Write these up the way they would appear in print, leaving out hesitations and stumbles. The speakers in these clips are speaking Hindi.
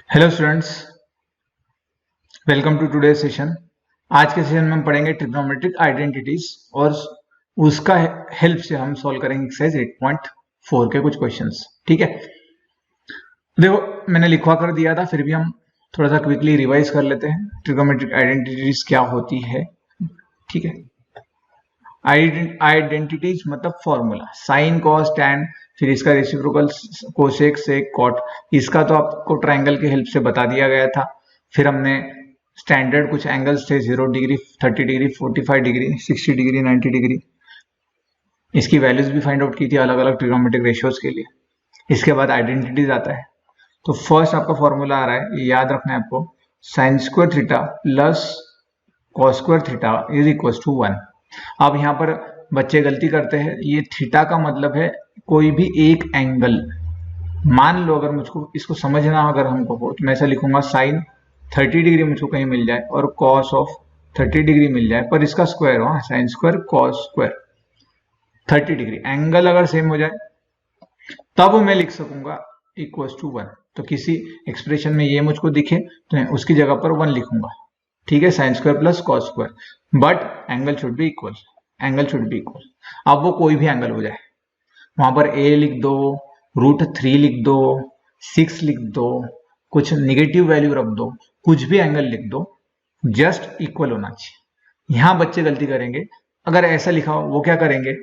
Hello students, welcome to today session. आज के सेशन में हम पढ़ेंगे ट्रिग्नोमेट्रिक आइडेंटिटीज और उसका हेल्प से हम सॉल्व करेंगे एक्सरसाइज 8.4 के कुछ क्वेश्चंस। ठीक है, देखो मैंने लिखवा कर दिया था, फिर भी हम थोड़ा सा क्विकली रिवाइज कर लेते हैं ट्रिग्नोमेट्रिक आइडेंटिटीज क्या होती है। ठीक है, आइडेंटिटीज मतलब फॉर्मूला, साइन कॉस टैन, फिर इसका रेसिप्रोकल कोसेक सेक कॉट, इसका तो आपको ट्राइंगल के हेल्प से बता दिया गया था। फिर हमने स्टैंडर्ड कुछ एंगल्स थे 0 degree, 30 degree, 45 degree, 60 degree, 90 degree, इसकी वैल्यूज भी फाइंड आउट की थी अलग अलग ट्रिग्नोमेट्रिक रेशियोज के लिए। इसके बाद आइडेंटिटीज आता है, तो फर्स्ट आपका फॉर्मूला आ रहा है, ये याद रखना है आपको, sine square theta plus cos square theta is equal to 1। अब यहाँ पर बच्चे गलती करते हैं, ये थीटा का मतलब है कोई भी एक एंगल। मान लो अगर मुझको इसको समझना अगर हमको हो तो मैं ऐसा लिखूंगा, साइन 30 डिग्री मुझको कहीं मिल जाए और कॉस ऑफ 30 डिग्री मिल जाए, पर इसका स्क्वायर हो, sine square cos square 30 degree, angle अगर सेम हो जाए तब मैं लिख सकूंगा इक्वल टू 1। तो किसी एक्सप्रेशन में ये मुझको दिखे तो मैं उसकी जगह पर 1 लिखूंगा। ठीक है, sign square plus cos square, but angle should be equal, angle should be equal. अब वो कोई भी एंगल हो जाए, वहां पर a लिख दो, √3 लिख दो, 6 लिख दो, कुछ निगेटिव वैल्यू रख दो, कुछ भी एंगल लिख दो, जस्ट इक्वल होना चाहिए। यहां बच्चे गलती करेंगे, अगर ऐसा लिखा हो वो क्या करेंगे,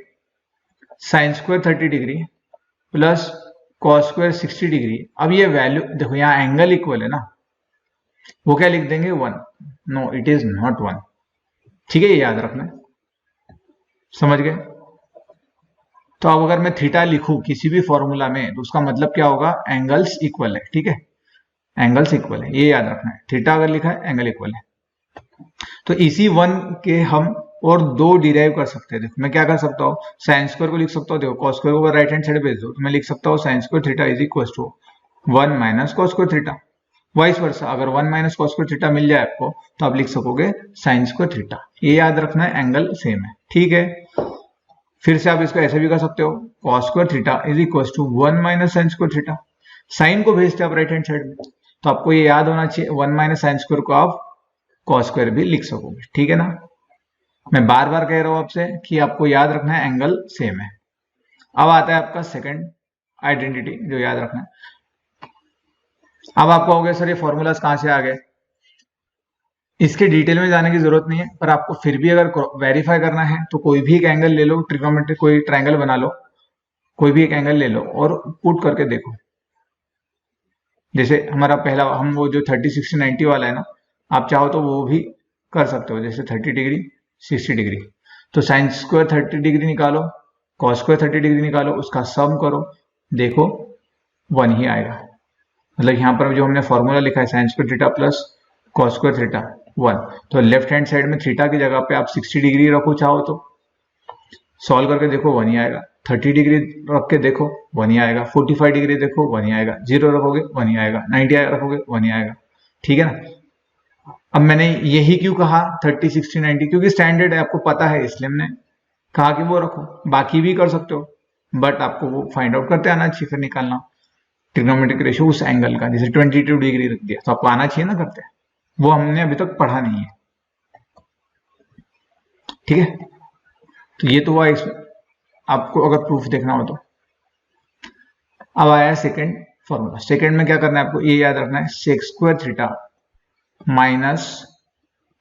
sine square 30 degree plus cos square 60 degree. अब ये वैल्यू देखो, यहाँ एंगल इक्वल है ना, वो क्या लिख देंगे 1। No, it is not 1। ठीक है, ये याद रखना, समझ गए। तो अब अगर मैं थीटा लिखूं किसी भी फॉर्मूला में तो उसका मतलब क्या होगा, एंगल्स इक्वल है। ठीक है, एंगल्स इक्वल है, ये याद रखना है, थीटा अगर लिखा है एंगल इक्वल है। तो इसी 1 के हम और 2 डिराइव कर सकते हैं। देखो मैं क्या कर सकता हूँ, साइन स्क्वायर को लिख सकता हूँ, देखो कॉस स्क्वायर को राइट हैंड साइड भेज दो तो मैं लिख सकता हूँ sine square theta is equal to 1 minus cos square theta. Vice versa, अगर 1 माइनस कॉस स्क्वायर थीटा मिल जाए आपको तो आप लिख सकोगे साइन स्क्वायर थीटा। ये याद रखना है, एंगल सेम है। ठीक है, फिर से आप इसको ऐसे भी कर सकते हो, cos square theta is equal to 1 minus sine square theta. Sine को भेजते आप राइट हैंड साइड में, तो आपको ये याद होना चाहिए 1 माइनस साइन स्क्वायर को आप कॉस स्क्वायर भी लिख सकोगे। ठीक है ना, मैं बार बार कह रहा हूं आपसे कि आपको याद रखना है एंगल सेम है। अब आता है आपका सेकंड आइडेंटिटी जो याद रखना है। अब आपको हो गया सर ये फॉर्मूलाज कहां से आ गए, इसके डिटेल में जाने की जरूरत नहीं है, पर आपको फिर भी अगर वेरीफाई करना है तो कोई भी एक एंगल ले लो, ट्रिग्नोमेट्रिक कोई ट्रायंगल बना लो, कोई भी एक एंगल ले लो और पुट करके देखो। जैसे हमारा पहला हम वो जो 30, 60, 90 वाला है ना, आप चाहो तो वो भी कर सकते हो, जैसे 30 डिग्री 60 डिग्री। तो साइन स्क्वायर 30 डिग्री निकालो, कॉस स्क्वायर 30 डिग्री निकालो, उसका सम करो, देखो 1 ही आएगा। मतलब यहाँ पर जो हमने फॉर्मूला लिखा है sign square theta plus cos square theta 1, तो लेफ्ट हैंड साइड में थीटा की जगह पे आप 60 डिग्री रखो चाहो तो, सॉल्व करके देखो 1 ही आएगा। 30 डिग्री रख के देखो 1 ही आएगा, 45 डिग्री देखो 1 ही आएगा, 0 रखोगे 1 ही आएगा, 90 रखोगे 1 ही आएगा। ठीक है ना। अब मैंने यही क्यों कहा 30, 60, 90, क्योंकि स्टैंडर्ड है, आपको पता है, इसलिए हमने कहा कि वो रखो। बाकी भी कर सकते हो, बट आपको वो फाइंड आउट करते आना चाहिए, फिर निकालना ट्रिग्नोमेट्रिक रेशियो उस एंगल का। जैसे 22 डिग्री रख दिया तो आपको आना चाहिए ना करते, वो हमने अभी तक पढ़ा नहीं है। ठीक है, तो ये तो हुआ आपको अगर प्रूफ देखना हो तो। अब आया सेकंड फॉर्मूला। सेकंड में क्या करना है आपको, ये याद रखना है, sec square theta minus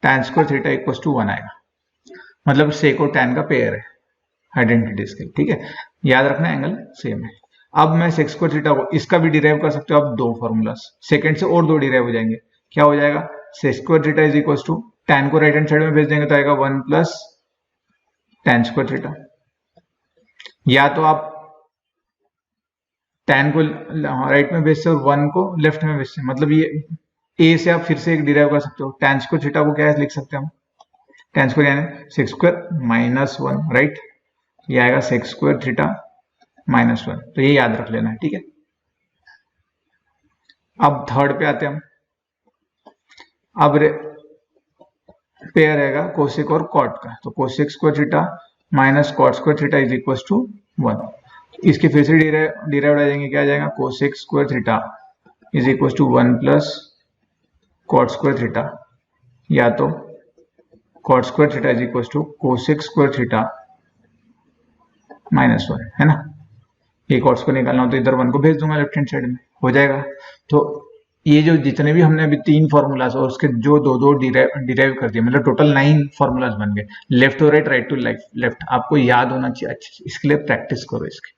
tan square theta equal to 1 आएगा। मतलब सेक और टैन का पेयर है आइडेंटिटीज के। ठीक है, याद रखना है एंगल सेम है। अब मैं सेक स्क्वायर थीटा को इसका भी डिराइव कर सकते हो आप, 2 फॉर्मूलास, सेकंड से और 2 डिराइव हो जाएंगे। क्या हो जाएगा, sec square theta is equal to, tan को राइट हैंड साइड में भेज देंगे तो आएगा 1 प्लस टैन स्क्वायर थीटा। या तो आप टैन को राइट में भेजते हो और 1 को लेफ्ट में भेजते हैं, मतलब ये ए से आप फिर से एक डिराइव कर सकते हो। टैन स्क्वायर थीटा को क्या लिख सकते हैं हम, टैन स्क्वायर यानी सेक स्क्वायर माइनस 1, राइट, ये आएगा सेक स्क्वायर थीटा माइनस 1। तो ये याद रख लेना है। ठीक है, अब थर्ड पे आते हैं हम। अब पेयर रहेगा कोसेक और कॉट का, तो cosec square theta minus cot square theta is equal to 1। इसके फिर से डिराइव आ जाएंगे, क्या आ जाएगा, cosec square theta is equal to 1 plus cot square theta, या तो cot square theta is equal to cosec square theta -1, है ना। ये कॉट्स को निकालना हो तो इधर 1 को भेज दूंगा लेफ्ट हैंड साइड में, हो जाएगा। तो ये जो जितने भी हमने अभी 3 फॉर्मूलाज और उसके जो दो डिराइव कर दिए, मतलब टोटल 9 फॉर्मूलाज बन गए, left to right, right to left. आपको याद होना चाहिए अच्छे से, इसके लिए प्रैक्टिस करो इसकी।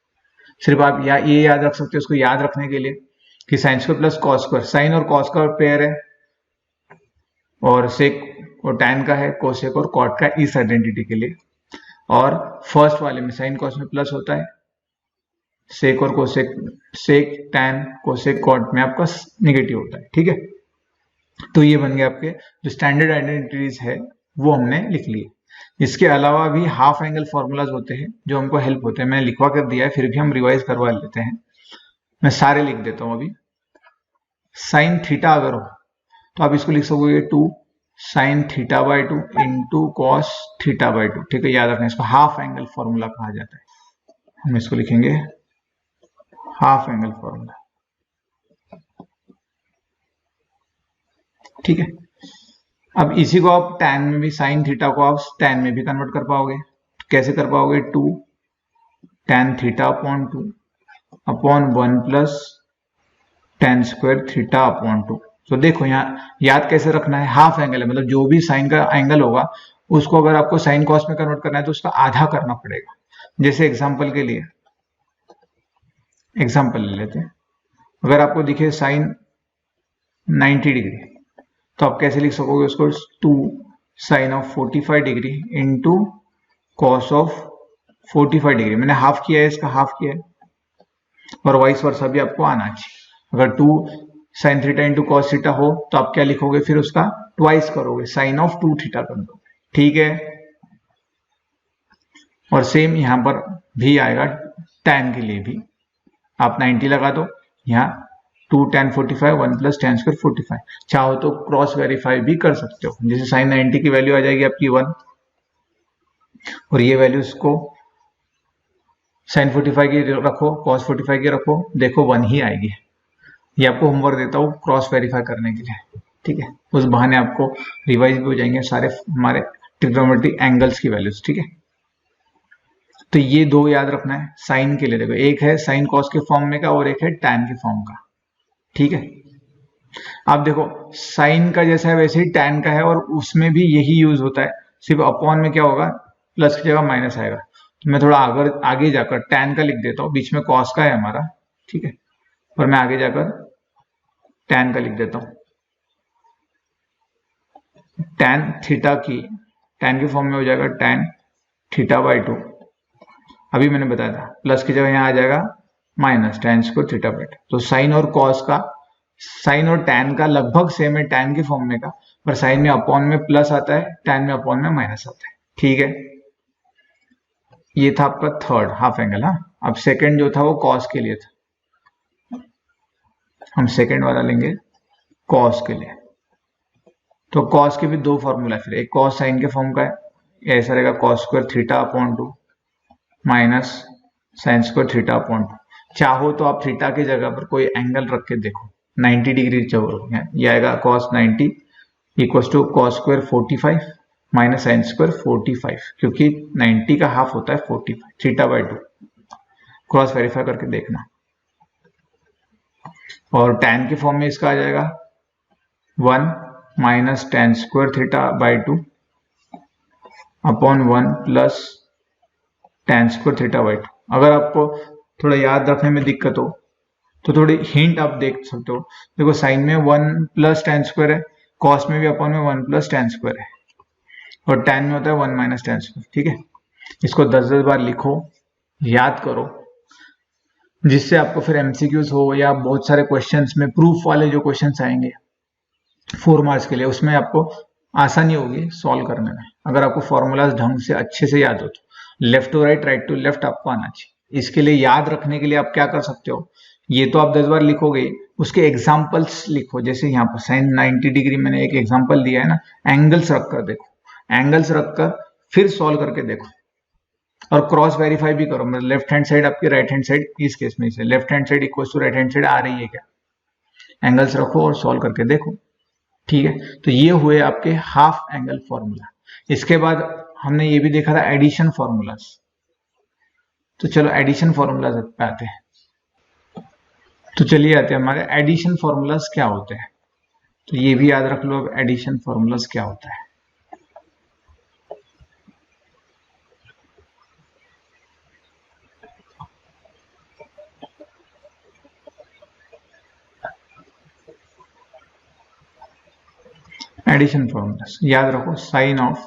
सिर्फ आप ये याद रख सकते हो, उसको याद रखने के लिए कि sine square plus cos square, sine और कॉस का पेयर है, और सेक और टैन का है, कोसेक और कॉट का, इस आइडेंटिटी के लिए। और फर्स्ट वाले में साइन कॉस में प्लस होता है, सेक और कोसेक, सेक टैन कोसेक कॉट में आपका निगेटिव होता है, ठीक है। तो ये बन गया आपके जो स्टैंडर्ड आइडेंटिटीज है वो हमने लिख लिए। इसके अलावा भी हाफ एंगल फॉर्मूलाज होते हैं जो हमको हेल्प होते हैं, मैंने लिखवा कर दिया है, फिर भी हम रिवाइज करवा लेते हैं। मैं सारे लिख देता हूं अभी। साइन थीटा अगर हो तो आप इसको लिख सकोगे 2 sine theta by 2 into cos theta by 2, ठीक है। याद रखना, इसको हाफ एंगल फॉर्मूला कहा जाता है। हम इसको लिखेंगे हाफ एंगल फॉर्मूला, ठीक है। अब इसी को आप टैन में भी, साइन थीटा को आप टैन में भी कन्वर्ट कर पाओगे। कैसे कर पाओगे? 2 tan theta upon 2 upon 1 plus tan square theta upon 2। तो देखो यहाँ याद कैसे रखना है, हाफ एंगल है, मतलब जो भी साइन का एंगल होगा उसको अगर आपको साइन कॉस में कन्वर्ट करना है तो उसका आधा करना पड़ेगा। जैसे एग्जांपल के लिए एग्जांपल ले लेते हैं, अगर आपको दिखे साइन 90 डिग्री तो आप कैसे लिख सकोगे उसको? 2 sine of 45 degree into cos of 45 degree. मैंने हाफ किया है, इसका हाफ किया है, और वाइस वर्सा भी आपको आना चाहिए। अगर 2 sine theta into cos theta हो तो आप क्या लिखोगे? फिर उसका ट्वाइस करोगे, साइन ऑफ 2 थीटा कर दोगे, ठीक है। और सेम यहां पर भी आएगा, टैन के लिए भी आप 90 लगा दो, यहाँ 2 tan 45 1 प्लस tan स्क्वायर 45। चाहो तो क्रॉस वेरीफाई भी कर सकते हो, जैसे साइन 90 की वैल्यू आ जाएगी आपकी 1, और ये वैल्यूज को साइन 45 की रखो, कॉस 45 की रखो, देखो 1 ही आएगी। ये आपको होमवर्क देता हूँ क्रॉस वेरीफाई करने के लिए, ठीक है। उस बहाने आपको रिवाइज भी हो जाएंगे सारे हमारे ट्रिग्नोमेट्रिक एंगल्स की वैल्यूज, ठीक है। तो ये दो याद रखना है साइन के लिए। देखो एक है साइन कॉस के फॉर्म में का और एक है टैन के फॉर्म का, ठीक है। अब देखो साइन का जैसा है वैसे ही टैन का है, और उसमें भी यही यूज होता है, सिर्फ अपॉन में क्या होगा? प्लस की जगह माइनस आएगा। तो मैं थोड़ा आगे जाकर टैन का लिख देता हूँ, बीच में कॉस का है हमारा, ठीक है, और मैं आगे जाकर टैन का लिख देता हूँ। टैन थीटा की टैन के फॉर्म में हो जाएगा टैन थीटा बाई 2। अभी मैंने बताया था प्लस की जगह यहाँ आ जाएगा minus tan square theta by 2। तो साइन और कॉस का, साइन और टैन का लगभग सेम है टैन के फॉर्म में का, पर साइन में अपॉन में प्लस आता है, टैन में अपॉन में माइनस आता है, ठीक है। ये था आपका थर्ड हाफ एंगल। हाँ, अब सेकंड जो था वो कॉस के लिए था, हम सेकंड वाला लेंगे कॉस के लिए। तो कॉस के भी दो फॉर्मूला, फिर एक कॉस साइन के फॉर्म का है, ऐसा रहेगा cos square theta upon 2 minus sine square theta upon 2। चाहो तो आप थीटा की जगह पर कोई एंगल रख के देखो, 90 डिग्री चाहिए, ये आएगा cos 90 equal to cos square 45 minus sine square 45, क्योंकि 90 का हाफ होता है 45, थीटा बाई 2। क्रॉस वेरीफाई करके देखना। और टैन के फॉर्म में इसका आ जाएगा 1 minus tan square theta by 2 upon 1 plus tan square theta by 2। अगर आपको थोड़ा याद रखने में दिक्कत हो तो थोड़ी हिंट आप देख सकते हो। देखो साइन में 1 प्लस टैन स्क्वायर है, कॉस में भी अपॉन में 1 प्लस टैन स्क्वायर है, और टैन में होता है 1 माइनस टैन स्क्वायर, ठीक है। इसको 10-10 बार लिखो, याद करो, जिससे आपको फिर एमसीक्यूज हो या बहुत सारे क्वेश्चंस में प्रूफ वाले जो क्वेश्चंस आएंगे 4 मार्क्स के लिए, उसमें आपको आसानी होगी सॉल्व करने में। अगर आपको फॉर्मूलाज ढंग से अच्छे से याद हो तो left to right, right to left आपको आना चाहिए। इसके लिए याद रखने के लिए आप क्या कर सकते हो, ये तो आप 10 बार लिखोगे, उसके एग्जाम्पल्स लिखो। जैसे यहाँ पर साइन 90 डिग्री मैंने एक एग्जाम्पल दिया है ना, एंगल्स रखकर देखो, एंगल्स रखकर फिर सॉल्व करके देखो, और क्रॉस वेरीफाई भी करो, मतलब लेफ्ट हैंड साइड आपकी राइट हैंड साइड, इस केस में इसे left hand side equal to right hand side आ रही है क्या, एंगल्स रखो और सॉल्व करके देखो। ठीक है, तो ये हुए आपके हाफ एंगल फॉर्मूला। इसके बाद हमने ये भी देखा था एडिशन फॉर्मूलाज। तो चलो एडिशन फॉर्मूलाज पे आते हैं। तो चलिए आते हैं हमारे एडिशन फॉर्मूलाज क्या होते हैं। तो ये भी याद रख लो अब एडिशन फॉर्मूलाज क्या होता है। एडिशन फॉर्मूलाज याद रखो, sine of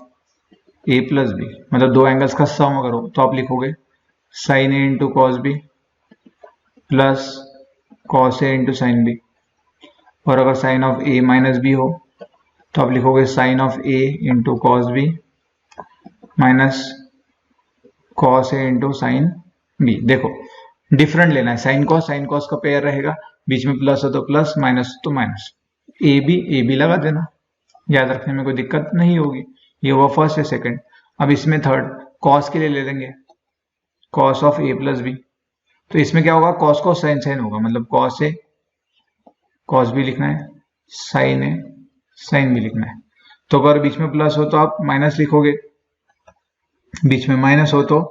A plus B, मतलब दो एंगल्स का सम करो तो आप लिखोगे sine A into cos B plus cos A into sine B. और अगर sine of A minus B हो तो आप लिखोगे sine of A into cos B minus cos A into sine B. देखो डिफरेंट लेना है, साइन कॉस का पेयर रहेगा, बीच में प्लस हो तो प्लस, माइनस तो माइनस, ए बी लगा देना, याद रखने में कोई दिक्कत नहीं होगी। ये हुआ फर्स्ट है सेकंड। अब इसमें थर्ड कॉस के लिए ले लेंगे cos of A plus B. तो इसमें क्या होगा, कॉस कॉस साइन साइन होगा, मतलब कॉस ए कॉस बी लिखना है, साइन ए साइन बी लिखना है। तो अगर बीच में प्लस हो तो आप माइनस लिखोगे, बीच में माइनस हो तो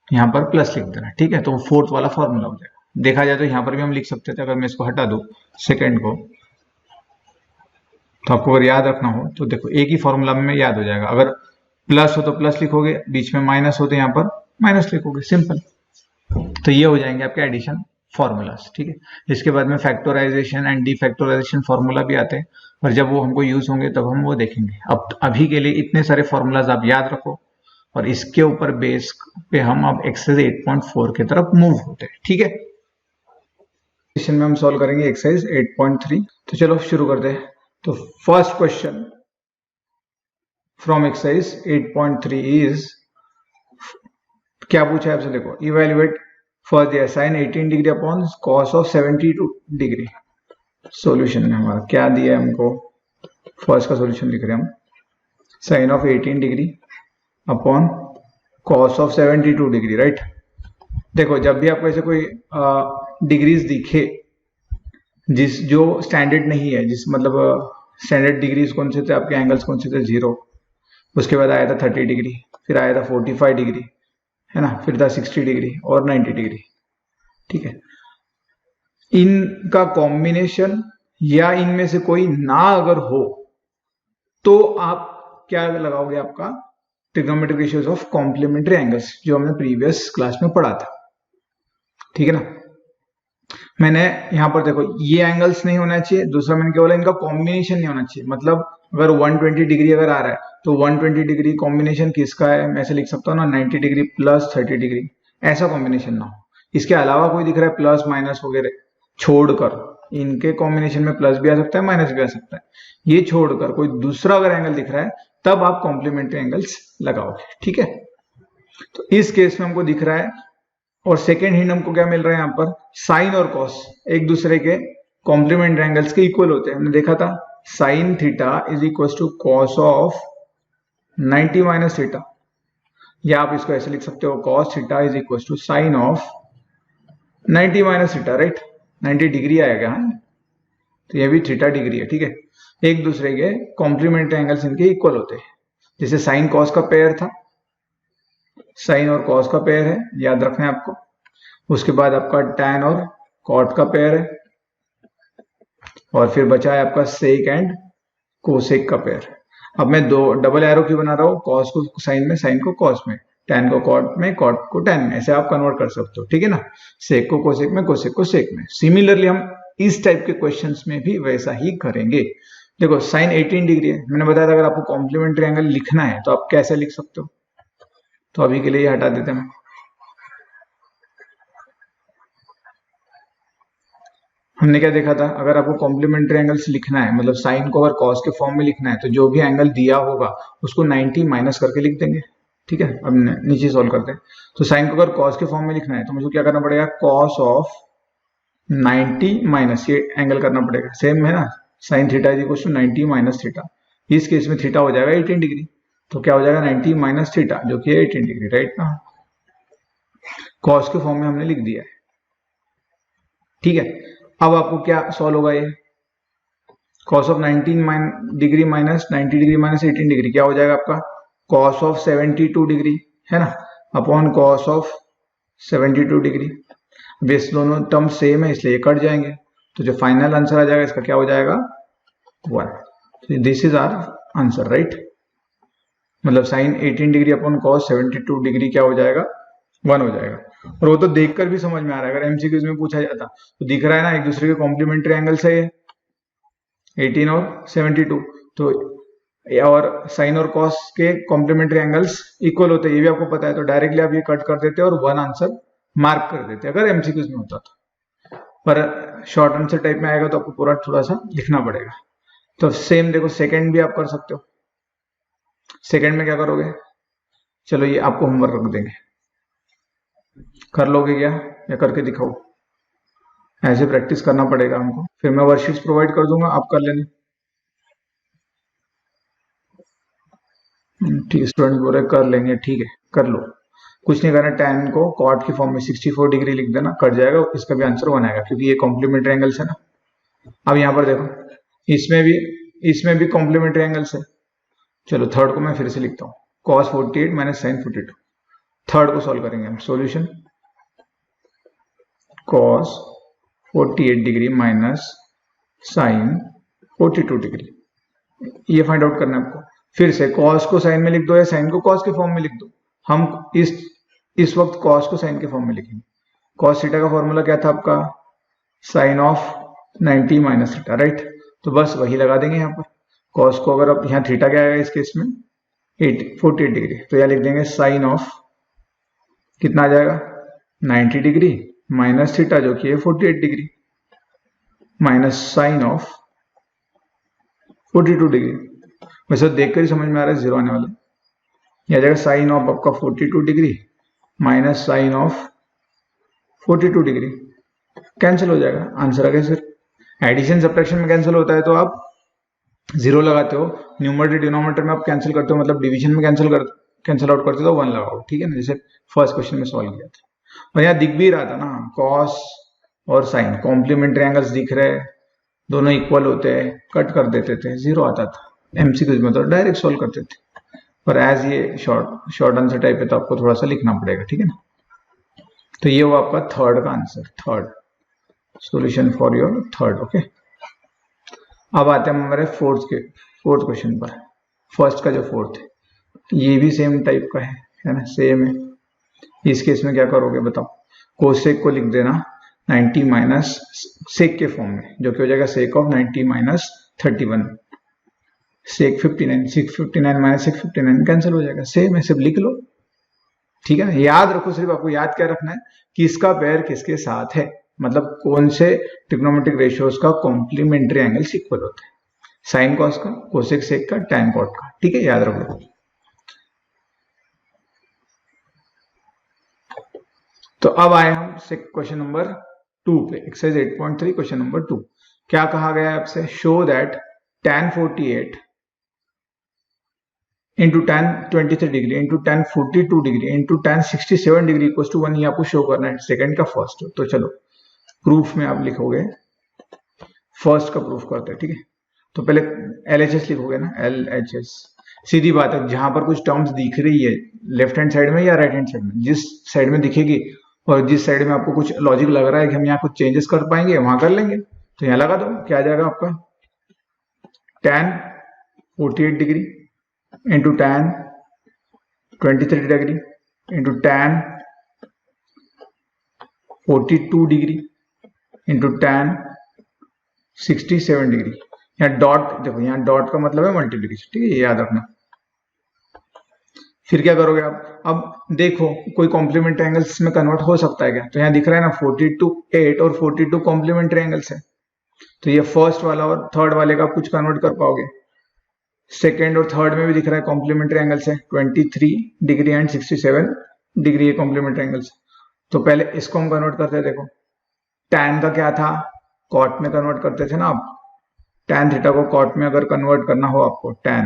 यहाँ पर प्लस लिख देना। ठीक है, तो फोर्थ वाला फॉर्मूला हो जाएगा। देखा जाए तो यहाँ पर भी हम लिख सकते थे, अगर मैं इसको हटा दूं सेकंड को, तो आपको अगर याद रखना हो तो देखो एक ही फॉर्मूला में याद हो जाएगा। अगर प्लस हो तो प्लस लिखोगे, बीच में माइनस हो तो यहाँ पर माइनस लिखोगे, सिंपल। तो ये हो जाएंगे आपके एडिशन फॉर्मूलाज। ठीक है, इसके बाद में फैक्टराइजेशन एंड डीफैक्टराइजेशन फॉर्मूला भी आते हैं, और जब वो हमको यूज होंगे तब हम वो देखेंगे। अब अभी के लिए इतने सारे फॉर्मूलाज आप याद रखो, और इसके ऊपर बेस पे हम अब एक्सरसाइज 8.4 की तरफ मूव होते हैं। ठीक है, क्वेश्चन में हम सॉल्व करेंगे एक्सरसाइज 8.3। तो चलो शुरू करते हैं। तो first question from exercise 8.3 is, क्या पूछा है आपसे, देखो इवेल्युएट फर्स्ट दिया sine 18 degree upon cos of 72 degree. Solution में हमारा क्या दिया है हमको, फर्स्ट का सॉल्यूशन लिख रहे हैं हम, sine of 18 degree upon cos of 72 degree, right. देखो जब भी आपको ऐसे कोई डिग्रीज दिखे जिस जो स्टैंडर्ड नहीं है, जिस मतलब स्टैंडर्ड डिग्रीज कौन से थे आपके, एंगल्स कौन से थे, 0, उसके बाद आया था 30 डिग्री, फिर आया था 45 डिग्री, है ना, फिर था 60 डिग्री और 90 डिग्री। ठीक है, इनका कॉम्बिनेशन या इनमें से कोई ना अगर हो तो आप क्या लगाओगे, आपका trigonometric ratios of complementary angles, जो हमने प्रीवियस क्लास में पढ़ा था। ठीक है ना, मैंने यहाँ पर देखो ये एंगल्स नहीं होना चाहिए, दूसरा मैंने क्या बोला, इनका कॉम्बिनेशन नहीं होना चाहिए। मतलब अगर 120 डिग्री अगर आ रहा है तो 120 डिग्री कॉम्बिनेशन किसका है, मैं ऐसे लिख सकता हूँ ना, 90 डिग्री प्लस 30 डिग्री, ऐसा कॉम्बिनेशन ना हो। इसके अलावा कोई दिख रहा है प्लस माइनस वगैरह, छोड़कर, इनके कॉम्बिनेशन में प्लस भी आ सकता है माइनस भी आ सकता है, ये छोड़कर कोई दूसरा अगर एंगल दिख रहा है तब आप कॉम्प्लीमेंट्री एंगल्स लगाओगे। ठीक है, तो इस केस में हमको दिख रहा है, और सेकेंड हिंट हमको क्या मिल रहा है, यहाँ पर साइन और कॉस एक दूसरे के कॉम्प्लीमेंट्री एंगल्स के इक्वल होते हैं। हमने देखा था sine theta is equal to cos of 90 minus theta, या आप इसको ऐसे लिख सकते हो, cos theta is equal to sine of 90 minus theta, right. 90 degree आएगा, हाँ, तो ये भी थीटा डिग्री है। ठीक है, एक दूसरे के कॉम्प्लीमेंट्री एंगल्स इनके इक्वल होते हैं। जैसे साइन कॉस का पेयर था, साइन और कॉस का पेयर है, याद रखना है आपको। उसके बाद आपका टैन और कॉट का पेयर है, और फिर बचा है आपका सेक एंड कोसेक का पेयर। अब मैं दो डबल एरो क्यों बना रहा हूँ, कॉस को साइन में, साइन को कॉस में, टैन को कॉट में, कॉट को टैन में, ऐसे आप कन्वर्ट कर सकते हो। ठीक है ना, सेक को कोसेक में, कोसेक को सेक में। सिमिलरली हम इस टाइप के क्वेश्चंस में भी वैसा ही करेंगे। देखो साइन 18 डिग्री है, मैंने बताया था अगर आपको कॉम्प्लीमेंट्री एंगल लिखना है तो आप कैसे लिख सकते हो, तो अभी के लिए हटा देते हैं। हमने क्या देखा था, अगर आपको कॉम्प्लीमेंट्री एंगल्स लिखना है, मतलब साइन को अगर कॉस के फॉर्म में लिखना है, तो जो भी एंगल दिया होगा उसको 90 माइनस करके लिख देंगे। ठीक है, अब नीचे सॉल्व करते हैं। तो साइन को अगर कॉस के फॉर्म में लिखना है तो मुझे क्या करना पड़ेगा, कॉस ऑफ 90 माइनस, ये एंगल करना पड़ेगा, सेम है ना, sine theta is equal to 90 minus theta. इस केस में थीटा हो जाएगा 18 डिग्री, तो क्या हो जाएगा 90 माइनस थीटा, जो कि 18 डिग्री, राइट ना। कॉस के फॉर्म में हमने लिख दिया है। ठीक है, अब आपको क्या सॉल्व होगा, ये cos of 19 degree minus 90 degree minus 18 degree क्या हो जाएगा आपका, cos ऑफ 72 डिग्री है ना, upon cos of 72 degree. Base दोनों टर्म सेम है इसलिए कट जाएंगे, तो जो फाइनल आंसर आ जाएगा इसका क्या हो जाएगा 1। This is our answer right, मतलब sine 18 degree upon cos 72 degree क्या हो जाएगा 1 हो जाएगा। और वो तो देखकर भी समझ में आ रहा है, अगर एमसीक्यूज में पूछा जाता तो दिख रहा है ना एक दूसरे के कॉम्प्लीमेंट्री एंगल्स है ये 18 और 72, तो और साइन और कॉस के कॉम्प्लीमेंट्री एंगल्स इक्वल होते हैं ये भी आपको पता है, तो डायरेक्टली आप ये कट कर देते और 1 आंसर मार्क कर देते अगर एमसीक्यूज में होता तो। पर शॉर्ट आंसर टाइप में आएगा तो आपको पूरा थोड़ा सा लिखना पड़ेगा। तो सेम देखो सेकंड भी आप कर सकते हो। सेकंड में क्या करोगे, चलो ये आपको होमवर्क रख देंगे, कर लोगे क्या या करके दिखाओ, ऐसे प्रैक्टिस करना पड़ेगा हमको, फिर मैं वर्कशीट्स प्रोवाइड कर दूंगा आप कर लेना। ठीक, स्टूडेंट बोल रहे कर लेंगे, ठीक है कर लो, कुछ नहीं करना, tan को cot की फॉर्म में 64 डिग्री लिख देना, कट जाएगा, इसका भी आंसर 1 आएगा क्योंकि ये कॉम्प्लीमेंट्री एंगल्स है ना। अब यहाँ पर देखो इसमें भी कॉम्प्लीमेंट्री एंगल्स है। चलो थर्ड को मैं फिर से लिखता हूँ, cos 48 माइनस साइन 42। थर्ड को सॉल्व करेंगे हम, solution cos 48 degree minus sine 42 degree, ये फाइंड आउट करना है आपको। फिर से cos को साइन में लिख दो या साइन को cos के फॉर्म में लिख दो, हम इस वक्त cos को साइन के फॉर्म में लिखेंगे। cos थीटा का फॉर्मूला क्या था आपका, sine of 90 minus theta right, तो बस वही लगा देंगे यहाँ पर। cos को अगर आप यहाँ थीटा क्या आएगा इस केस में 48 डिग्री, तो यहाँ लिख देंगे साइन ऑफ कितना आ जाएगा 90 डिग्री माइनस थीटा जो कि है 48 degree minus sine of 42 degree. वैसे देखकर ही समझ में आ रहा है जीरो आने वाला, यह आ जाएगा साइन ऑफ आपका 42 degree minus sine of 42 degree, cancel हो जाएगा, आंसर आ गया सर। एडिशन सब्ट्रैक्शन में कैंसिल होता है तो आप जीरो लगाते हो, न्यूमरेटर डिनोमिनेटर में आप कैंसिल करते हो, मतलब डिवीजन में कैंसिल आउट करते हो तो 1 लगाओ, ठीक है ना, जैसे फर्स्ट क्वेश्चन में सॉल्व किया था। और यहाँ दिख भी रहा था ना कॉस और साइन कॉम्प्लीमेंट्री एंगल्स दिख रहे, दोनों इक्वल होते हैं, कट कर देते थे, जीरो आता था। एमसीक्यूज में तो डायरेक्ट सॉल्व करते थे, पर एज ये शॉर्ट आंसर टाइप है तो आपको थोड़ा सा लिखना पड़ेगा, ठीक है ना। तो ये हुआ आपका थर्ड का answer, third solution for your third, okay. अब आते हैं हमारे फोर्थ क्वेश्चन पर। फर्स्ट का जो फोर्थ है ये भी सेम टाइप का है ना, सेम है। इस केस में क्या करोगे बताओ, कोसेक को लिख देना 90 माइनस सेक के फॉर्म में, जो कि हो जाएगा sec of 90 minus 31, sec 59, 659 minus 659 cancel हो जाएगा, सेम है, सिर्फ लिख लो, ठीक है ना। याद रखो, सिर्फ आपको याद क्या रखना है कि इसका पेयर किसके साथ है, मतलब कौन से ट्रिग्नोमेट्रिक रेशियोज का कॉम्प्लीमेंट्री एंगल्स इक्वल होता है, साइन कॉस का, कोसेक सेक का, टैन कॉट का, ठीक है, याद रखो। तो अब आए हम क्वेश्चन नंबर 2 पे, एक्सरसाइज 8.3 क्वेश्चन नंबर 2। क्या कहा गया है आपसे, show that tan 48 into tan 23 degree into tan 42 degree into tan 67 degree equal to 1, ये आपको शो करना है, सेकंड का फर्स्ट। तो चलो प्रूफ में आप लिखोगे, फर्स्ट का प्रूफ करते हैं, ठीक है। तो पहले LHS लिखोगे ना, LHS, सीधी बात है, जहां पर कुछ टर्म्स दिख रही है लेफ्ट हैंड साइड में या राइट हैंड साइड में, जिस साइड में दिखेगी और जिस साइड में आपको कुछ लॉजिक लग रहा है कि हम यहाँ कुछ चेंजेस कर पाएंगे वहां कर लेंगे, तो यहाँ लगा दो, क्या आ जाएगा आपका tan 48 degree into tan 23 degree into tan 42 degree into tan 67 degree. यहाँ डॉट देखो, यहाँ डॉट का मतलब है मल्टीप्लिकेशन, ठीक है, ये याद रखना। फिर क्या करोगे आप, अब देखो कोई कॉम्प्लीमेंट्री एंगल्स में कन्वर्ट हो सकता है क्या, तो यहाँ दिख रहा है ना 42 और 42 कॉम्प्लीमेंट्री एंगल्स है, तो ये फर्स्ट वाला और थर्ड वाले का कुछ कन्वर्ट कर पाओगे। सेकेंड और थर्ड में भी दिख रहा है कॉम्प्लीमेंट्री एंगल्स है, 23 डिग्री एंड 67 डिग्री ये कॉम्प्लीमेंट्री एंगल्स। तो पहले इसको हम कन्वर्ट करते हैं, देखो tan का क्या था, कॉट में कन्वर्ट करते थे ना आप, tan थीटा को कॉट में अगर कन्वर्ट करना हो आपको tan,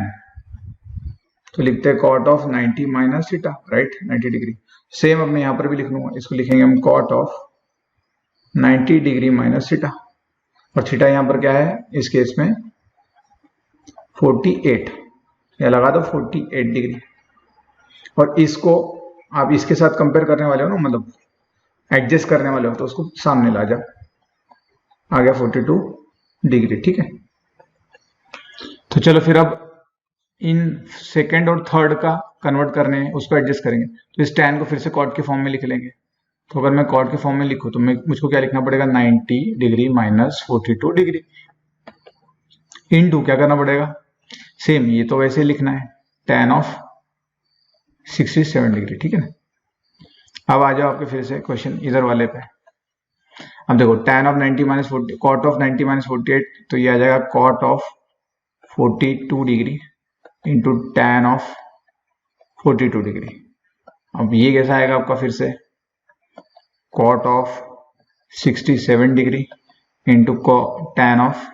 तो लिखते हैं cot of 90 minus theta, right, 90 degree. Same अब मैं यहाँ पर भी लिख लूंगा, इसको लिखेंगे हम cot of 90 degree minus theta, और थीटा यहाँ पर क्या है इस केस में 48, या लगा दो 48 डिग्री। और इसको आप इसके साथ कंपेयर करने वाले हो ना, मतलब एडजस्ट करने वाले हो, तो उसको सामने ला जाओ, आ गया 42 डिग्री। ठीक है, तो चलो फिर अब इन सेकंड और थर्ड का कन्वर्ट करने हैं, उसको एडजस्ट करेंगे। तो इस tan को फिर से कॉट के फॉर्म में लिख लेंगे। तो अगर मैं कॉट के फॉर्म में लिखूं तो मुझको क्या लिखना पड़ेगा, 90 डिग्री माइनस 42 डिग्री इनटू क्या करना पड़ेगा, सेम ये तो वैसे लिखना है, tan ऑफ 67 डिग्री। ठीक है ना। अब आ जाओ आपके फिर से क्वेश्चन इधर वाले पे। अब देखो tan of 90 minus 40, cot of 90 minus 48, तो ये आ जाएगा cot of 42 degree into tan of 42 degree. अब ये कैसा आएगा आपका फिर से, cot of 67 degree into tan of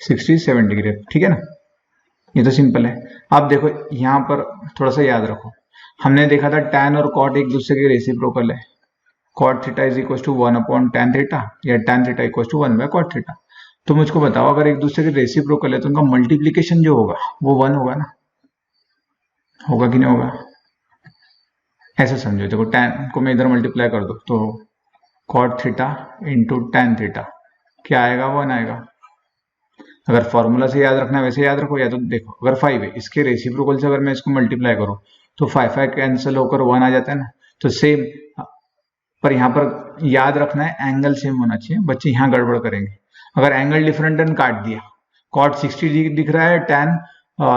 67 degree. ठीक है ना, ये तो सिंपल है। अब देखो यहाँ पर थोड़ा सा याद रखो, हमने देखा था tan और cot एक दूसरे के रेसिप्रोकल है। cot theta is equal to 1 upon tan theta, या tan theta equal to 1 by cot theta. तो मुझको बताओ अगर एक दूसरे के रेसिप्रोकल है तो उनका मल्टीप्लीकेशन जो होगा वो 1 होगा ना, होगा कि नहीं होगा? ऐसा समझो, देखो tan को मैं इधर मल्टीप्लाई कर दो तो cot theta into tan theta क्या आएगा, 1 आएगा। अगर फॉर्मूला से याद रखना है वैसे याद रखो, या तो देखो अगर 5 है इसके रेसिप्रोकल से अगर मैं इसको मल्टीप्लाई करूं तो 5 कैंसिल होकर 1 आ जाता है ना। तो सेम पर यहाँ पर याद रखना है एंगल सेम होना चाहिए, बच्चे यहाँ गड़बड़ करेंगे। अगर एंगल डिफरेंट है काट दिया, कॉट 60 डिग्री दिख रहा है, tan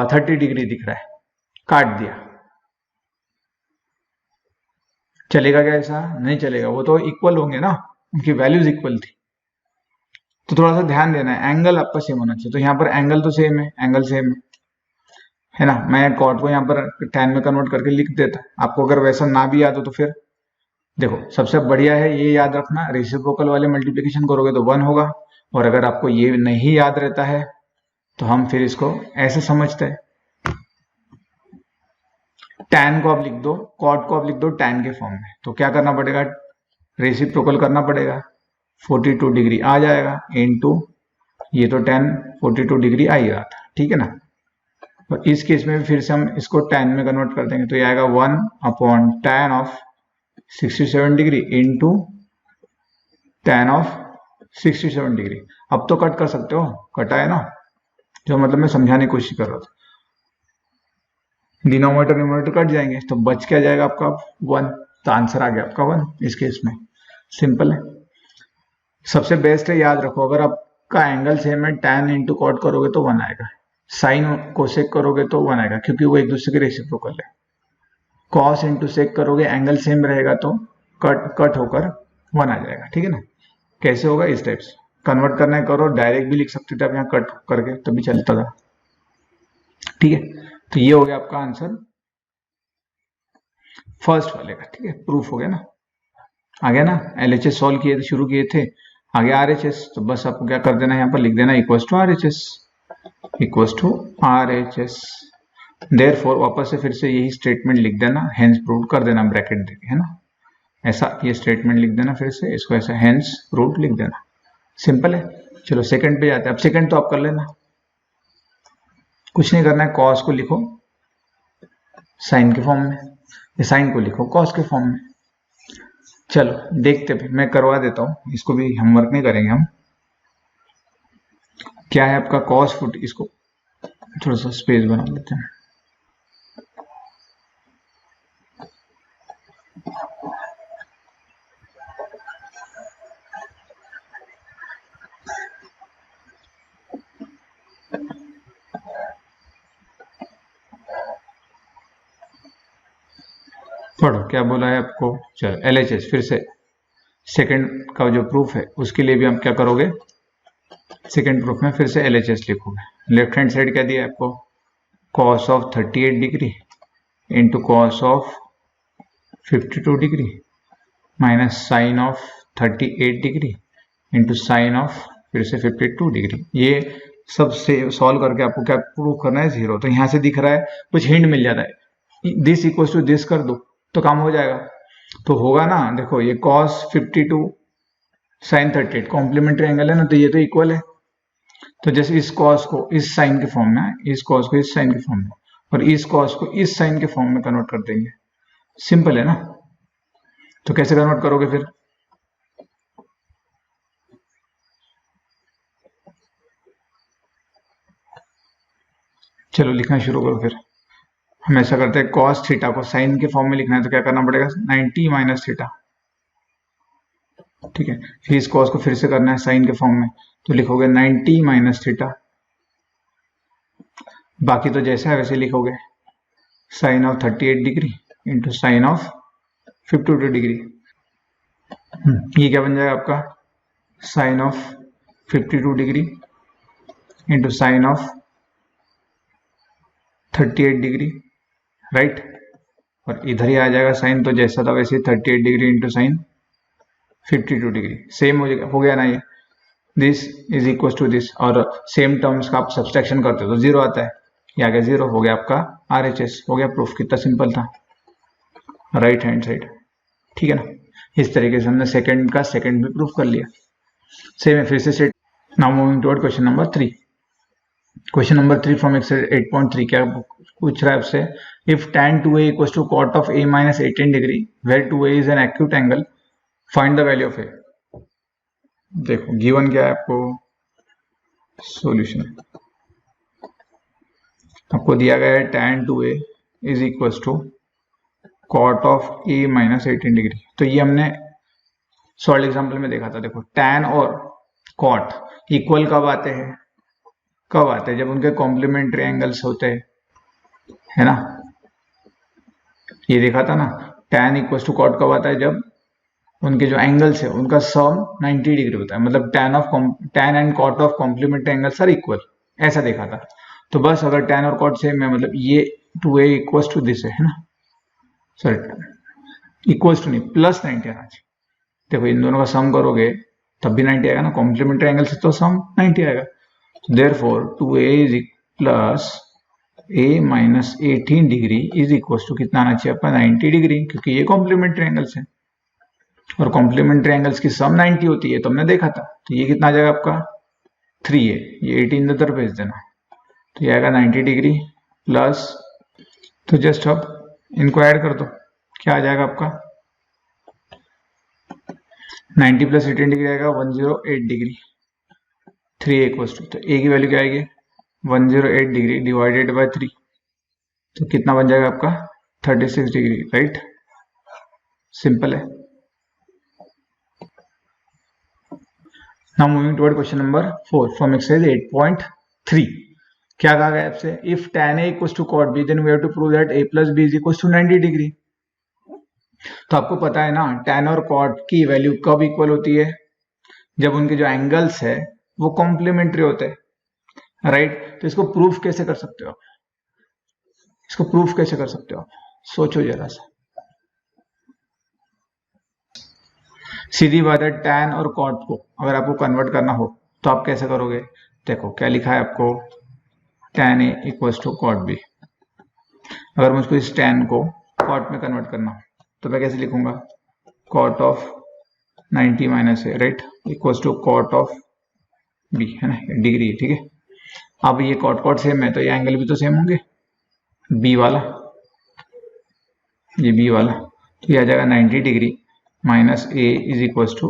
30 डिग्री दिख रहा है, काट दिया, चलेगा क्या? ऐसा नहीं चलेगा, वो तो इक्वल होंगे ना, उनकी वैल्यूज इक्वल थी। तो थोड़ा सा ध्यान देना है, एंगल आपका सेम होना चाहिए। तो यहाँ पर एंगल तो सेम है, एंगल सेम है ना। मैं कॉट को यहाँ पर tan में कन्वर्ट करके लिख देता, आपको अगर वैसा ना भी याद हो तो फिर देखो सबसे बढ़िया है ये याद रखना, रेसिप्रोकल वाले मल्टीप्लिकेशन करोगे तो 1 होगा। और अगर आपको ये नहीं याद रहता है तो हम फिर इसको ऐसे समझते हैं, tan को आप लिख दो, cot को आप लिख दो tan के फॉर्म में। तो क्या करना पड़ेगा, रेसिप्रोकल करना पड़ेगा, 42 डिग्री आ जाएगा इनटू ये तो tan 42 डिग्री आ ही रहा था। ठीक है ना। तो इस केस में भी फिर से हम इसको tan में कन्वर्ट कर देंगे, तो ये आएगा 1 upon tan of 67 degree into tan of 67 degree. अब तो कट कर सकते हो, कटा है ना, जो मतलब मैं समझाने की कोशिश कर रहा था। डिनोमिनेटर न्यूमरेटर कट जाएंगे तो बच क्या जाएगा आपका 1, तो आंसर आ गया आपका 1 इस केस में। सिंपल है, सबसे बेस्ट है, याद रखो अगर आपका एंगल सेम है tan इंटू कॉट करोगे तो 1 आएगा, साइन कोसेक करोगे तो 1 आएगा क्योंकि वो एक दूसरे के रेसिप्रोकल है। कॉस इंटू सेक करोगे एंगल सेम रहेगा तो कट होकर 1 आ जाएगा। ठीक है ना। कैसे होगा, इस टाइप से कन्वर्ट करना है करो, डायरेक्ट भी लिख सकते थे आप यहाँ कट करके तभी चलता था। ठीक है, तो ये हो गया आपका आंसर फर्स्ट वाले का। ठीक है, प्रूफ हो गया ना, आ गया ना। LHS सॉल्व किए थे, शुरू किए थे, आगे RHS, तो बस आपको क्या कर देना है, यहाँ पर लिख देना equals to RHS, equals to RHS। Therefore वापस से फिर से यही स्टेटमेंट लिख देना, हेंस प्रूव्ड कर देना ब्रैकेट देके, है ना। ऐसा ये स्टेटमेंट लिख देना, फिर से इसको ऐसा हेंस प्रूव्ड लिख देना, सिंपल है। चलो सेकंड पे जाते हैं। अब सेकंड तो आप कर लेना, कुछ नहीं करना है, कॉस को लिखो साइन के फॉर्म में, या साइन को लिखो कॉस के फॉर्म में। चलो देखते हैं, मैं करवा देता हूं, इसको भी होमवर्क नहीं करेंगे हम। क्या है आपका कॉस फुट, इसको थोड़ा सा स्पेस बना लेते हैं। पढ़ो क्या बोला है आपको। चलो LHS फिर से सेकंड का जो प्रूफ है उसके लिए भी हम क्या करोगे, सेकंड प्रूफ में फिर से LHS लिखोगे। लेफ्ट हैंड साइड क्या दिया है आपको, cos of 38 degree into cos of 52 degree minus sine of 38 degree into sine of फिर से 52 डिग्री। ये सब से सॉल्व करके आपको क्या प्रूव करना है, 0। तो यहाँ से दिख रहा है, कुछ हिंट मिल जाता है, दिस इक्वल्स टू दिस कर दो तो काम हो जाएगा। तो होगा ना, देखो ये cos 52 साइन 38 कॉम्प्लीमेंट्री एंगल है ना, तो ये तो इक्वल है। तो जैसे इस कॉस को इस साइन के फॉर्म में, इस कॉस को इस साइन के फॉर्म में, और इस कॉस को इस साइन के फॉर्म में कन्वर्ट कर देंगे। सिंपल है ना। तो कैसे कन्वर्ट करोगे फिर? चलो लिखना शुरू करो फिर। हम ऐसा करते हैं, कॉस थीटा को साइन के फॉर्म में लिखना है तो क्या करना पड़ेगा, 90 माइनस थीटा। ठीक है, फिर इस कॉस को फिर से करना है साइन के फॉर्म में, तो लिखोगे 90 माइनस थीटा। बाकी तो जैसा है वैसे लिखोगे, sine of 38 degree into sine of 52 degree. ये क्या बन जाएगा आपका, sine of 52 degree into sine of 38 degree, right. और इधर ही आ जाएगा साइन, तो जैसा था वैसे 38 degree into sine 52 degree, same हो गया ना ये। This is equal to this, और सेम टर्म्स का आप सब्सट्रैक्शन करते हो तो जीरो आता है, ये आ गया जीरो, हो गया आपका RHS, हो गया प्रूफ। कितना सिंपल था, राइट हैंड साइड। ठीक है ना, इस तरीके से हमने सेकंड का सेकंड भी प्रूफ कर लिया। सेम है फिर से set. Now moving toward question number 3। Question number 3 from exercise 8.3 क्या पूछ रहा है आपसे, if tan 2a equals to cot of a minus 18 degree where 2a is an acute angle, find the value of a। देखो गिवन क्या है आपको, सॉल्यूशन आपको दिया गया है tan 2a is equals to cot of a minus 18 degree. तो ये हमने सॉल्व एग्जाम्पल में देखा था। देखो tan और cot इक्वल कब आते हैं, कब आते हैं, जब उनके कॉम्प्लीमेंट्री एंगल्स होते हैं, है ना। ये देखा था ना, tan इक्वल्स टू cot कब आता है, जब उनके जो एंगल्स है उनका सम 90 डिग्री होता है, मतलब tan and cot of complementary angles are equal, ऐसा देखा था। तो बस अगर tan और cot सेम है, मतलब ये 2a इक्वल्स टू दिस है ना, सॉरी इक्वल्स टू नहीं, प्लस 90 आना चाहिए। देखो इन दोनों का सम करोगे तब भी 90 आएगा ना, कॉम्प्लीमेंट्री एंगल से तो सम 90 आएगा। Therefore 2a is plus a minus 18 degree is equal to कितना आना चाहिए आपका, 90 डिग्री, क्योंकि ये कॉम्प्लीमेंट्री एंगल्स है और कॉम्प्लीमेंट्री एंगल्स की सम 90 होती है, तो हमने देखा था। तो ये कितना आ जाएगा आपका 3 है, ये 18 इधर भेज देना, तो ये आएगा 90 डिग्री प्लस, तो जस्ट अब इनको ऐड कर दो, क्या आ जाएगा आपका 90 प्लस 18 डिग्री आएगा 108 डिग्री, 3 इक्वल्स टू, तो a की वैल्यू क्या आएगी 108 डिग्री डिवाइडेड बाय 3, तो कितना बन जाएगा आपका 36 डिग्री, राइट। सिंपल है। Now moving toward question number 4 from exercise 8.3। क्या कहा गया आपसे, if tan a equals to cot b then we have to prove that a plus b is equals to 90 degree. तो आपको पता है ना tan और cot की वैल्यू कब इक्वल होती है, जब उनके जो एंगल्स है वो कॉम्प्लीमेंट्री होते हैं, राइट। तो इसको प्रूफ कैसे कर सकते हो, इसको प्रूफ कैसे कर सकते हो, सोचो जरा सा। सीधी बात है, tan और cot को अगर आपको कन्वर्ट करना हो तो आप कैसे करोगे। देखो क्या लिखा है आपको, tan a equals to cot b। अगर मुझको इस tan को cot में कन्वर्ट करना हो तो मैं कैसे लिखूंगा, cot of 90 minus a, right, equals to cot of b, है ना, डिग्री, ठीक है। अब ये cot सेम है तो ये एंगल भी तो सेम होंगे, b वाला, ये b वाला, तो ये आ जाएगा 90 degree minus a is equals to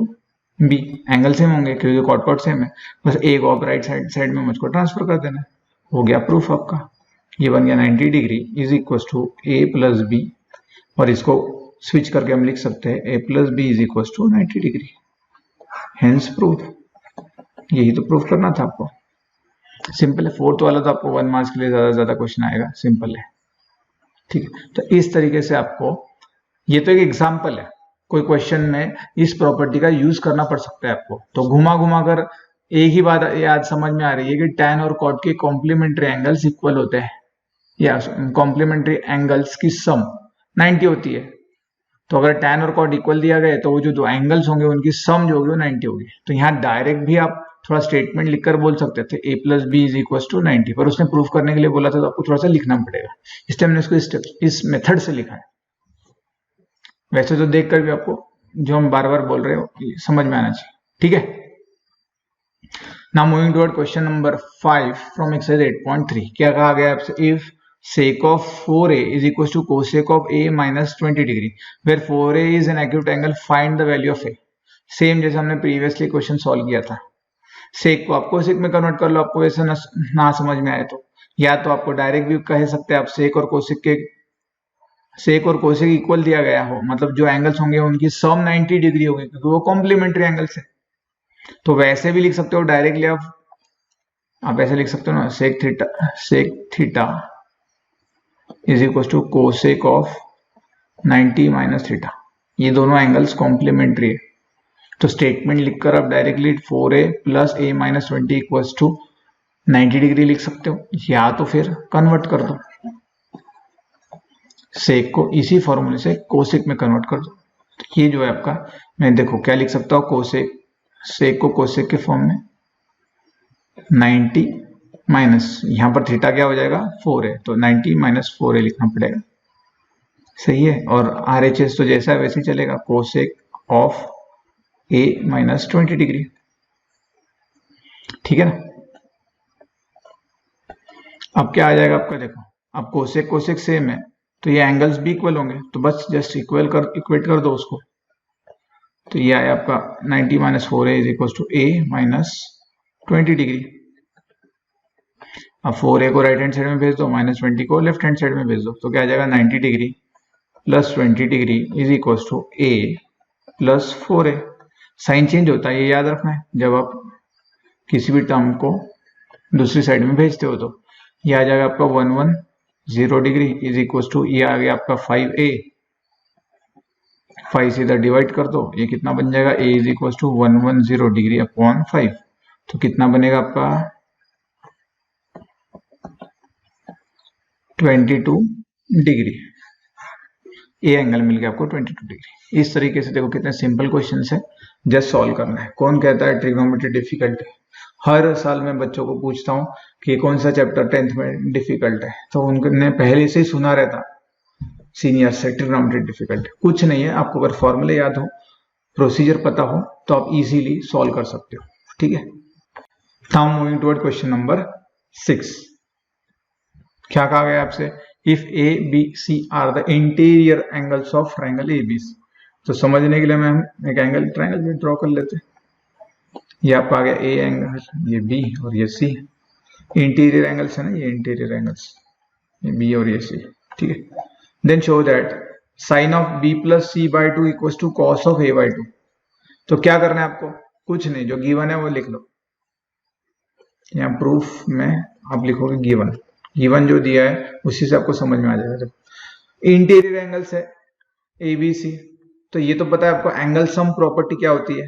b, angle same होंगे क्योंकि cot सेम है, बस a को आप राइट साइड में मुझको ट्रांसफर कर देना है, हो गया प्रूफ आपका। ये बन गया 90 degree is equals to a plus b, और इसको स्विच करके हम लिख सकते हैं a plus b is equals to 90 degree, hence proof. यही तो प्रूफ करना था आपको, सिंपल है। फोर्थ वाला तो आपको 1 मार्क्स के लिए ज्यादा क्वेश्चन आएगा, सिंपल है, ठीक है। तो इस तरीके से आपको, ये तो एक एग्जाम्पल है, कोई क्वेश्चन में इस प्रॉपर्टी का यूज करना पड़ सकता है आपको। तो घुमा घुमा कर एक ही बात याद समझ में आ रही है कि tan और cot के कॉम्प्लीमेंट्री एंगल्स इक्वल होते हैं, या कॉम्प्लीमेंट्री एंगल्स की सम 90 होती है। तो अगर tan और cot इक्वल दिया गया तो वो जो दो एंगल्स होंगे उनकी सम जो होगी वो 90 होगी। तो यहाँ डायरेक्ट भी आप थोड़ा स्टेटमेंट लिखकर बोल सकते थे a plus B is equal to 90, पर उसने प्रूफ करने के लिए बोला था तो आपको थोड़ा सा लिखना पड़ेगा, इसलिए हमने इसको इस मेथड से लिखा है। वैसे तो देखकर भी आपको जो हम बार बार बोल रहे हो समझ में आना चाहिए, ठीक है। Now moving toward question number 5 from exercise 8.3। क्या कहा गया आपसे? If sec of 4a is equals to cosec of a minus 20 degree where 4a is an acute angle, find the value of a। Same जैसे हमने प्रीवियसली क्वेश्चन सॉल्व किया था। सेक को आप कोसेक में कन्वर्ट कर लो, आपको वैसे ना समझ में आए तो, या तो आपको डायरेक्ट भी कह सकते हैं आप, सेक और कोसेक इक्वल दिया गया हो, मतलब जो एंगल्स होंगे उनकी सम 90 डिग्री होगी क्योंकि वो कॉम्प्लीमेंट्री एंगल्स है। तो वैसे भी लिख सकते हो डायरेक्टली, आप ऐसे लिख सकते हो ना, sec theta is equal to cosec of 90 minus theta. ये दोनों एंगल्स कॉम्प्लीमेंट्री है, तो स्टेटमेंट लिखकर आप directly 4a plus a minus 20 equals to 90 degree लिख सकते हो, या तो फिर कन्वर्ट कर दो सेक को, इसी फॉर्मूले से कोसेक में कन्वर्ट कर दो। ये जो है आपका, मैं देखो क्या लिख सकता हूँ, कोसेक, सेक को कोसेक के फॉर्म में 90 माइनस, यहां पर थीटा क्या हो जाएगा 4a, तो 90 माइनस 4a लिखना पड़ेगा। सही है। और RHS तो जैसा है वैसे ही चलेगा, cosec of a minus 20 degree. ठीक है ना। अब क्या आ जाएगा आपका, देखो अब कोसेक कोसेक सेम है तो ये एंगल्स भी इक्वल होंगे, तो बस जस्ट इक्वेट कर दो उसको। तो ये आया आपका 90 minus 4a is equal to a minus 20 degree. अब 4a को राइट हैंड साइड में भेज दो, माइनस 20 को लेफ्ट हैंड साइड में भेज दो, तो क्या आ जाएगा 90 degree plus 20 degree is equal to a plus 4a। Sine change होता है, ये याद रखना है जब आप किसी भी टर्म को दूसरी साइड में भेजते हो। तो ये आ जाएगा आपका 110 डिग्री इज इक्वल टू, ये आ गया आपका 5a, 5 से इधर डिवाइड कर दो, ये कितना बन जाएगा, a is equal to 110 degree upon 5, तो कितना बनेगा आपका 22 डिग्री। ए एंगल मिल गया आपको 22 डिग्री। इस तरीके से देखो कितने सिंपल क्वेश्चन है, जस्ट सॉल्व करना है। कौन कहता है ट्रिग्नोमेट्री डिफिकल्ट है? हर साल मैं बच्चों को पूछता हूँ कि कौन सा चैप्टर 10th में डिफिकल्ट है, तो उनने पहले से ही सुना रहता सीनियर से ट्रिग्नोमेट्री डिफिकल्ट। कुछ नहीं है, आपको अगर फॉर्मूले याद हो, प्रोसीजर पता हो, तो आप इजीली सॉल्व कर सकते हो। ठीक है। Now moving toward question number 6। क्या कहा गया आपसे? If A B C are the interior angles of triangle ABC। तो समझने के लिए मैं एक एंगल ट्राइंगल भी ड्रॉ कर लेते हैं। ये आपका आ गया ए एंगल, ये बी और ये सी। इंटीरियर एंगल्स है ना, ये इंटीरियर एंगल्स, ये बी और ये सी। ठीक है। Then show that sine of b plus C by 2 equal to cos of a by 2। तो क्या करना है आपको? कुछ नहीं, जो गिवन है वो लिख लो। यहाँ प्रूफ में आप लिखोगे गिवन, गिवन जो दिया है उसी से आपको समझ में आ जाएगा। जब इंटीरियर एंगल्स है ABC, तो ये तो पता है आपको एंगल सम प्रॉपर्टी क्या होती है।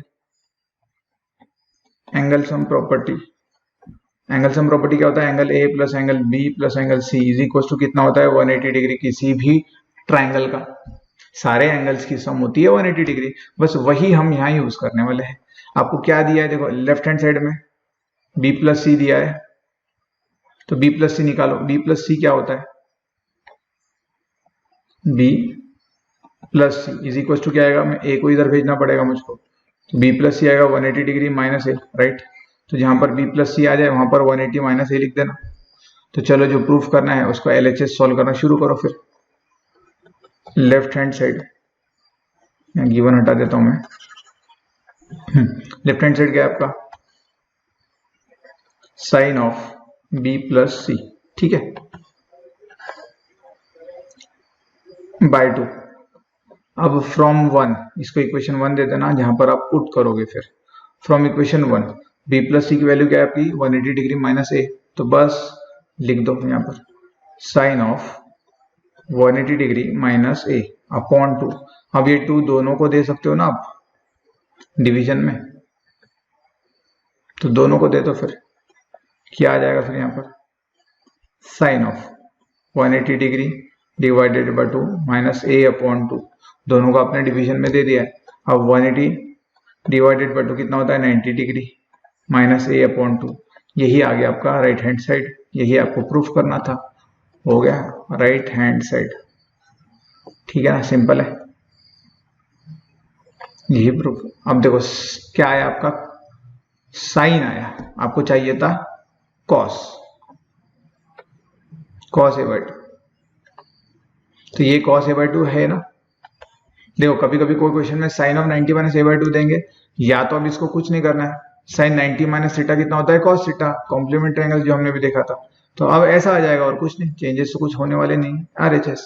एंगल सम प्रॉपर्टी क्या होता है? Angle A plus angle B plus angle C is equal to कितना होता है 180 डिग्री। किसी भी ट्राइंगल का सारे एंगल्स की सम होती है 180 डिग्री। बस वही हम यहाँ यूज करने वाले हैं। आपको क्या दिया है, देखो लेफ्ट हैंड साइड में B प्लस सी दिया है, तो B प्लस सी निकालो। B प्लस सी क्या होता है? B plus C is equal to क्या आएगा, मैं A को इधर भेजना पड़ेगा मुझको, तो B प्लस सी आएगा 180 डिग्री माइनस A, राइट। तो जहां पर B प्लस सी आ जाए वहां पर 180 माइनस A लिख देना। तो चलो जो प्रूफ करना है उसको LHS सॉल्व करना शुरू करो। फिर लेफ्ट हैंड साइड, गिवन हटा देता हूं मैं। लेफ्ट हैंड साइड क्या है आपका? साइन ऑफ B प्लस सी, ठीक है, बाय 2। अब फ्रॉम 1, इसको इक्वेशन 1 दे देना, जहां पर आप पुट करोगे। फिर फ्रॉम इक्वेशन 1 B प्लस सी की वैल्यू क्या है आपकी 180 डिग्री माइनस A, तो बस लिख दो यहाँ पर sine of 180 degree minus A upon 2। अब ये 2 दोनों को दे सकते हो ना आप डिवीजन में, तो दोनों को दे दो। फिर क्या आ जाएगा? फिर यहाँ पर sine of 180 degree divided by 2 minus A upon 2, दोनों को आपने डिवीजन में दे दिया है। अब 180 डिवाइडेड बाय 2 कितना होता है 90 डिग्री माइनस A अपॉन 2, यही आ गया आपका राइट हैंड साइड। यही आपको प्रूफ करना था, हो गया राइट हैंड साइड। ठीक है ना, सिंपल है। ये प्रूफ। अब देखो क्या आया आपका, साइन आया, आपको चाहिए था कॉस, कॉस ए बाई 2, तो ये कॉस ए बाई 2 है ना। देखो कभी कभी कोई क्वेश्चन में sine of 90 minus A by 2 देंगे, या तो अब इसको कुछ नहीं करना है, साइन 90 माइनस थीटा कितना होता है, कॉस थीटा, कॉम्प्लीमेंट ट्रायंगल जो हमने भी देखा था। तो अब ऐसा आ जाएगा और कुछ नहीं, चेंजेस तो कुछ होने वाले नहीं, RHS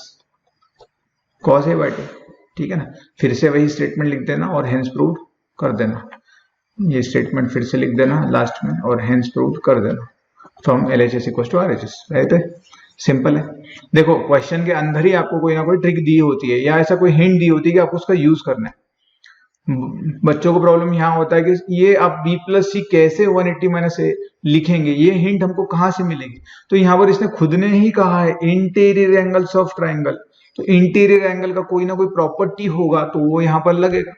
कॉस ए बाई 2, ठीक है ना। फिर से वही स्टेटमेंट लिख देना और हेंस प्रूव कर देना, ये स्टेटमेंट फिर से लिख देना लास्ट में और हेंस प्रूव कर देना, from LHS equal to RHS, right है, सिंपल है। देखो क्वेश्चन के अंदर ही आपको कोई ना कोई ट्रिक दी होती है या ऐसा कोई हिंट दी होती है कि आपको उसका यूज करना है। बच्चों को प्रॉब्लम यहाँ होता है कि ये आप b प्लस सी कैसे 180 माइनस ए लिखेंगे, ये हिंट हमको कहाँ से मिलेगी। तो यहाँ पर इसने खुद ने ही कहा है इंटीरियर एंगल्स ऑफ ट्राइंगल, तो इंटीरियर एंगल का कोई ना कोई प्रॉपर्टी होगा तो वो यहाँ पर लगेगा,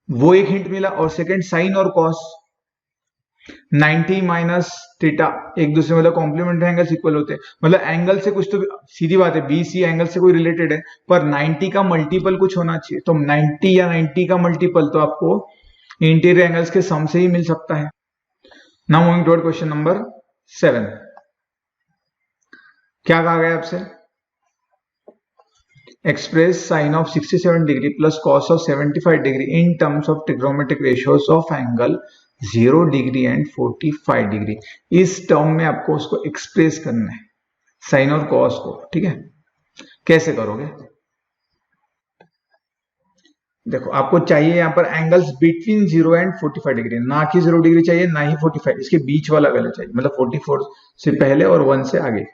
वो एक हिंट मिला। और सेकंड साइन और कॉस 90 माइनस थीटा एक दूसरे मतलब कॉम्प्लीमेंट्री एंगल्स इक्वल होते हैं, मतलब एंगल से कुछ तो सीधी बात है, BC एंगल से कोई रिलेटेड है, पर 90 का मल्टीपल कुछ होना चाहिए। तो 90 या 90 का मल्टीपल तो आपको इंटीरियर एंगल्स के सम से ही मिल सकता है। Now moving toward question number 7, क्या कहा गया आपसे, express sine of 67 degree plus cos of 75 degree in terms of trigonometric ratios of angle 0 degree and 45 degree. इस टर्म में आपको उसको एक्सप्रेस करना है, साइन और कॉस को, ठीक है। कैसे करोगे, देखो आपको चाहिए यहाँ पर एंगल्स बिटवीन 0 एंड 45 डिग्री, ना कि 0 डिग्री चाहिए ना ही 45, इसके बीच वाला वैल्यू चाहिए, मतलब 44 से पहले और 1 से आगे।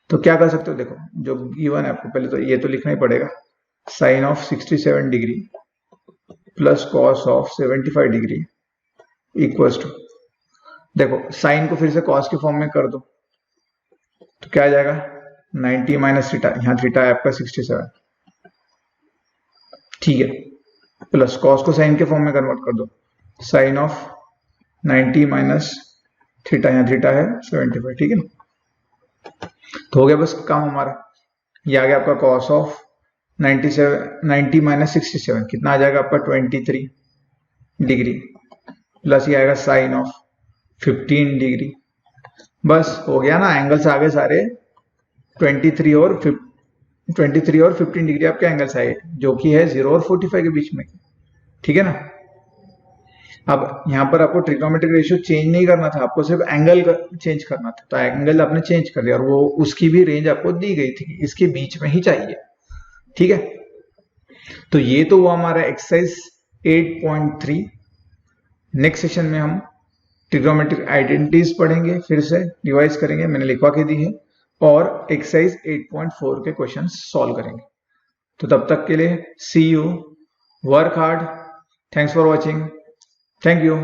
तो क्या कर सकते हो, देखो जो गिवन है आपको पहले तो ये तो लिखना ही पड़ेगा, sine of 67 degree plus cos of 75 degree equals to, देखो साइन को फिर से कॉस के फॉर्म में कर दो तो क्या आ जाएगा 90 माइनस थीटा, यहाँ थीटा है आपका 67, ठीक है, प्लस कॉस को साइन के फॉर्म में कन्वर्ट कर दो, साइन ऑफ 90 माइनस थीटा, यहाँ थीटा है 75, ठीक है ना। तो हो गया बस काम हमारा, ये आ गया आपका कॉस ऑफ 90 माइनस 67 कितना आ जाएगा आपका 23 डिग्री, प्लस ये आएगा साइन ऑफ 15 डिग्री, बस हो गया ना। एंगल्स आ गए सारे 23 और 15 डिग्री आपके एंगल्स आए, जो कि है 0 और 45 के बीच में, ठीक है ना। अब यहाँ पर आपको ट्रिग्नोमेट्रिक रेशियो चेंज नहीं करना था, आपको सिर्फ एंगल चेंज करना था, तो एंगल आपने चेंज कर दिया और वो उसकी भी रेंज आपको दी गई थी, इसके बीच में ही चाहिए, ठीक है। तो ये तो हुआ हमारा एक्सरसाइज 8.3। नेक्स्ट सेशन में हम ट्रिग्नोमेट्रिक आइडेंटिटीज पढ़ेंगे, फिर से रिवाइज करेंगे, मैंने लिखवा के दी है, और एक्सरसाइज 8.4 के क्वेश्चन सॉल्व करेंगे। तो तब तक के लिए see you, work hard, thanks for watching, thank you.